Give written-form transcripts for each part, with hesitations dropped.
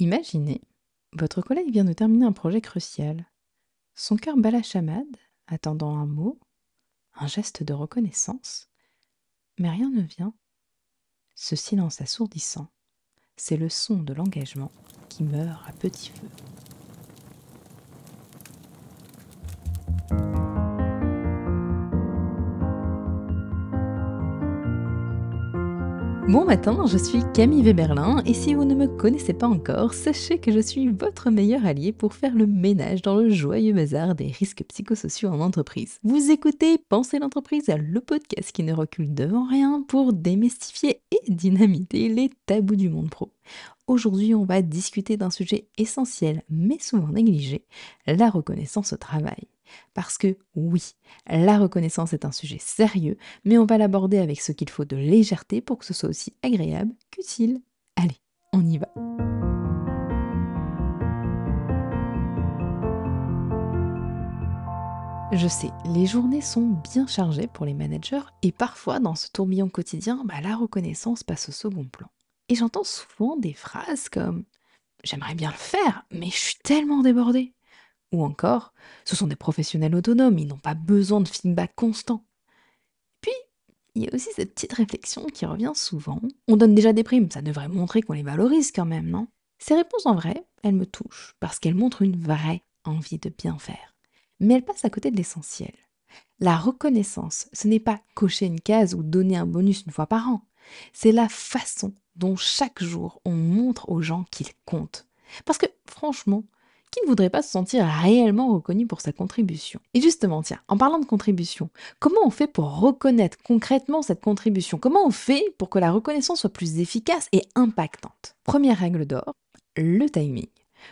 Imaginez, votre collègue vient de terminer un projet crucial. Son cœur bat la chamade, attendant un mot, un geste de reconnaissance, mais rien ne vient. Ce silence assourdissant, c'est le son de l'engagement qui meurt à petit feu. Bon matin, je suis Camille Weberlin et si vous ne me connaissez pas encore, sachez que je suis votre meilleur allié pour faire le ménage dans le joyeux bazar des risques psychosociaux en entreprise. Vous écoutez Penser l'entreprise, le podcast qui ne recule devant rien pour démystifier et dynamiter les tabous du monde pro. Aujourd'hui, on va discuter d'un sujet essentiel mais souvent négligé, la reconnaissance au travail. Parce que oui, la reconnaissance est un sujet sérieux, mais on va l'aborder avec ce qu'il faut de légèreté pour que ce soit aussi agréable qu'utile. Allez, on y va. Je sais, les journées sont bien chargées pour les managers et parfois dans ce tourbillon quotidien, la reconnaissance passe au second plan. Et j'entends souvent des phrases comme «J'aimerais bien le faire, mais je suis tellement débordée». Ou encore «Ce sont des professionnels autonomes, ils n'ont pas besoin de feedback constant». Puis, il y a aussi cette petite réflexion qui revient souvent. On donne déjà des primes, ça devrait montrer qu'on les valorise quand même, non? Ces réponses en vrai, elles me touchent parce qu'elles montrent une vraie envie de bien faire. Mais elles passent à côté de l'essentiel. La reconnaissance, ce n'est pas cocher une case ou donner un bonus une fois par an. C'est la façon dont chaque jour on montre aux gens qu'ils comptent. Parce que franchement, qui ne voudrait pas se sentir réellement reconnu pour sa contribution? Et justement, tiens, en parlant de contribution, comment on fait pour reconnaître concrètement cette contribution? Comment on fait pour que la reconnaissance soit plus efficace et impactante? Première règle d'or, le timing.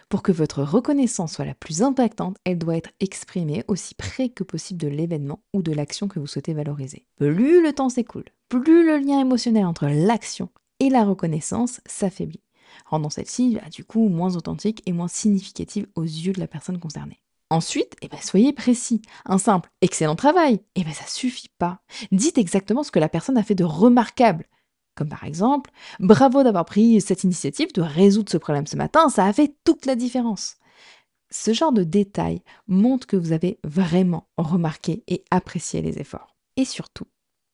Pour que votre reconnaissance soit la plus impactante, elle doit être exprimée aussi près que possible de l'événement ou de l'action que vous souhaitez valoriser. Plus le temps s'écoule, plus le lien émotionnel entre l'action et la reconnaissance s'affaiblit, rendant celle-ci du coup moins authentique et moins significative aux yeux de la personne concernée. Ensuite, soyez précis. Un simple «excellent travail», ça suffit pas. Dites exactement ce que la personne a fait de remarquable. Comme par exemple «Bravo d'avoir pris cette initiative de résoudre ce problème ce matin, ça a fait toute la différence». Ce genre de détails montre que vous avez vraiment remarqué et apprécié les efforts. Et surtout,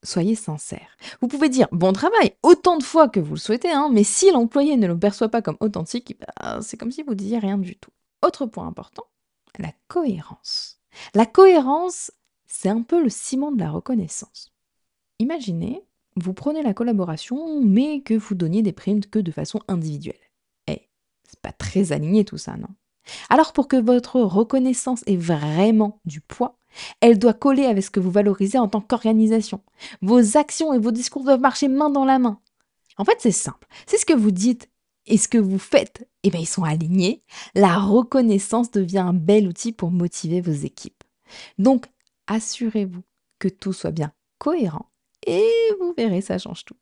soyez sincère. Vous pouvez dire «bon travail» autant de fois que vous le souhaitez, hein, mais si l'employé ne le perçoit pas comme authentique, c'est comme si vous disiez rien du tout. Autre point important, la cohérence. La cohérence, c'est un peu le ciment de la reconnaissance. Imaginez, vous prenez la collaboration, mais que vous donniez des primes que de façon individuelle. C'est pas très aligné tout ça, non? Alors pour que votre reconnaissance ait vraiment du poids, elle doit coller avec ce que vous valorisez en tant qu'organisation. Vos actions et vos discours doivent marcher main dans la main. En fait, c'est simple. C'est ce que vous dites et ce que vous faites, ils sont alignés. La reconnaissance devient un bel outil pour motiver vos équipes. Donc, assurez-vous que tout soit bien cohérent et vous verrez, ça change tout.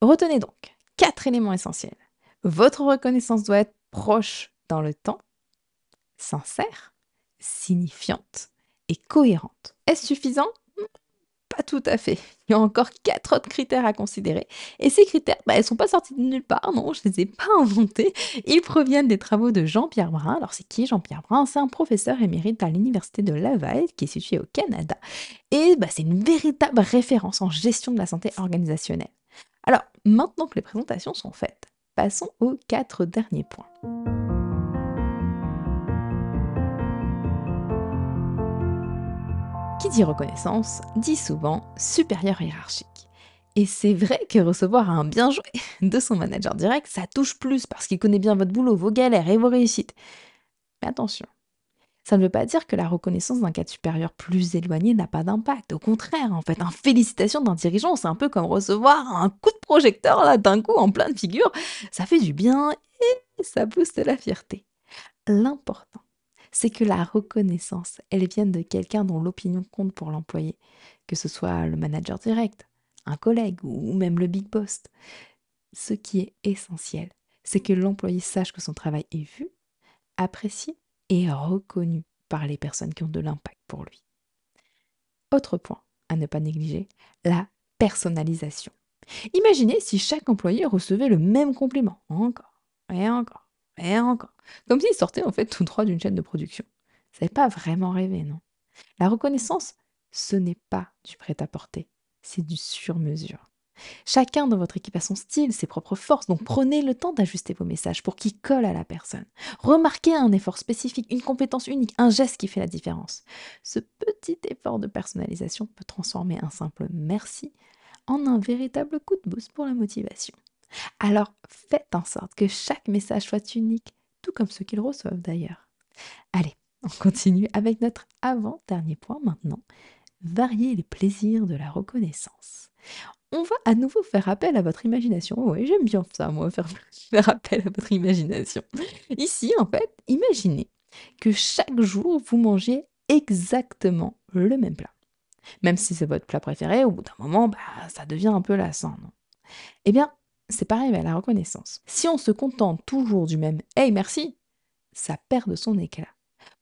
Retenez donc 4 éléments essentiels. Votre reconnaissance doit être proche dans le temps, sincère, signifiante et cohérente. Est-ce suffisant? Pas tout à fait. Il y a encore 4 autres critères à considérer. Et ces critères, ils ne sont pas sortis de nulle part, non, je ne les ai pas inventés. Ils proviennent des travaux de Jean-Pierre Brun. Alors c'est qui Jean-Pierre Brun? C'est un professeur émérite à l'université de Laval, qui est située au Canada. Et c'est une véritable référence en gestion de la santé organisationnelle. Alors, maintenant que les présentations sont faites, passons aux 4 derniers points. Qui dit reconnaissance dit souvent supérieur hiérarchique. Et c'est vrai que recevoir un bien joué de son manager direct, ça touche plus parce qu'il connaît bien votre boulot, vos galères et vos réussites. Mais attention, ça ne veut pas dire que la reconnaissance d'un cadre supérieur plus éloigné n'a pas d'impact. Au contraire, en fait, félicitations d'un dirigeant, c'est un peu comme recevoir un coup de projecteur là d'un coup en pleine figure. Ça fait du bien et ça booste la fierté. L'important, c'est que la reconnaissance, elle vienne de quelqu'un dont l'opinion compte pour l'employé, que ce soit le manager direct, un collègue ou même le big boss. Ce qui est essentiel, c'est que l'employé sache que son travail est vu, apprécié et reconnu par les personnes qui ont de l'impact pour lui. Autre point à ne pas négliger, la personnalisation. Imaginez si chaque employé recevait le même compliment, encore, et encore, et encore. Comme s'ils sortaient en fait tout droit d'une chaîne de production. Ça n'est pas vraiment rêvé, non? La reconnaissance, ce n'est pas du prêt-à-porter, c'est du sur-mesure. Chacun dans votre équipe a son style, ses propres forces, donc prenez le temps d'ajuster vos messages pour qu'ils collent à la personne. Remarquez un effort spécifique, une compétence unique, un geste qui fait la différence. Ce petit effort de personnalisation peut transformer un simple merci en un véritable coup de boost pour la motivation. Alors faites en sorte que chaque message soit unique, tout comme ceux qu'ils reçoivent d'ailleurs. Allez, on continue avec notre avant-dernier point maintenant, varier les plaisirs de la reconnaissance. On va à nouveau faire appel à votre imagination. Oui, j'aime bien ça, moi, faire appel à votre imagination. Ici, en fait, imaginez que chaque jour, vous mangez exactement le même plat. Même si c'est votre plat préféré, au bout d'un moment, bah, ça devient un peu lassant, non? Eh bien, c'est pareil avec la reconnaissance. Si on se contente toujours du même «Hey, merci», ça perd de son éclat.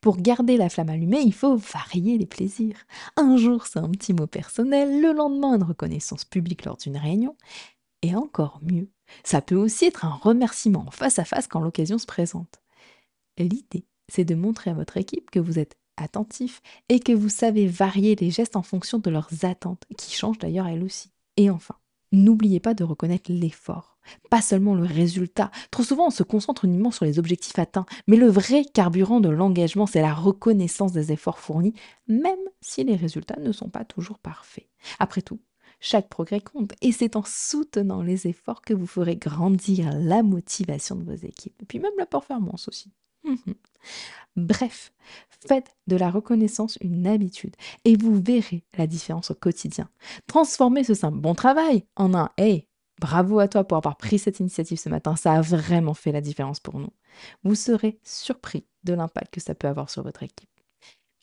Pour garder la flamme allumée, il faut varier les plaisirs. Un jour, c'est un petit mot personnel, le lendemain, une reconnaissance publique lors d'une réunion, et encore mieux, ça peut aussi être un remerciement en face à face quand l'occasion se présente. L'idée, c'est de montrer à votre équipe que vous êtes attentif et que vous savez varier les gestes en fonction de leurs attentes, qui changent d'ailleurs elles aussi. Et enfin, n'oubliez pas de reconnaître l'effort, pas seulement le résultat. Trop souvent, on se concentre uniquement sur les objectifs atteints, mais le vrai carburant de l'engagement, c'est la reconnaissance des efforts fournis, même si les résultats ne sont pas toujours parfaits. Après tout, chaque progrès compte et c'est en soutenant les efforts que vous ferez grandir la motivation de vos équipes, et puis même la performance aussi. Mhm. Bref, faites de la reconnaissance une habitude et vous verrez la différence au quotidien. Transformez ce simple bon travail en un hey, bravo à toi pour avoir pris cette initiative ce matin, ça a vraiment fait la différence pour nous. Vous serez surpris de l'impact que ça peut avoir sur votre équipe.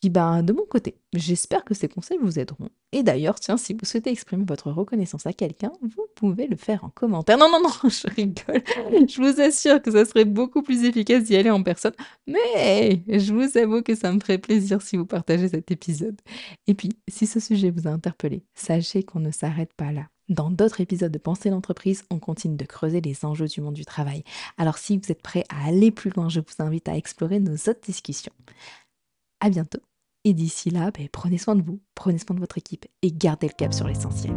Puis ben, de mon côté, j'espère que ces conseils vous aideront. Et d'ailleurs, tiens, si vous souhaitez exprimer votre reconnaissance à quelqu'un, vous pouvez le faire en commentaire. Non, non, non, je rigole. Je vous assure que ça serait beaucoup plus efficace d'y aller en personne. Mais je vous avoue que ça me ferait plaisir si vous partagez cet épisode. Et puis, si ce sujet vous a interpellé, sachez qu'on ne s'arrête pas là. Dans d'autres épisodes de Penser l'entreprise, on continue de creuser les enjeux du monde du travail. Alors si vous êtes prêts à aller plus loin, je vous invite à explorer nos autres discussions. À bientôt. Et d'ici là, prenez soin de vous, prenez soin de votre équipe et gardez le cap sur l'essentiel.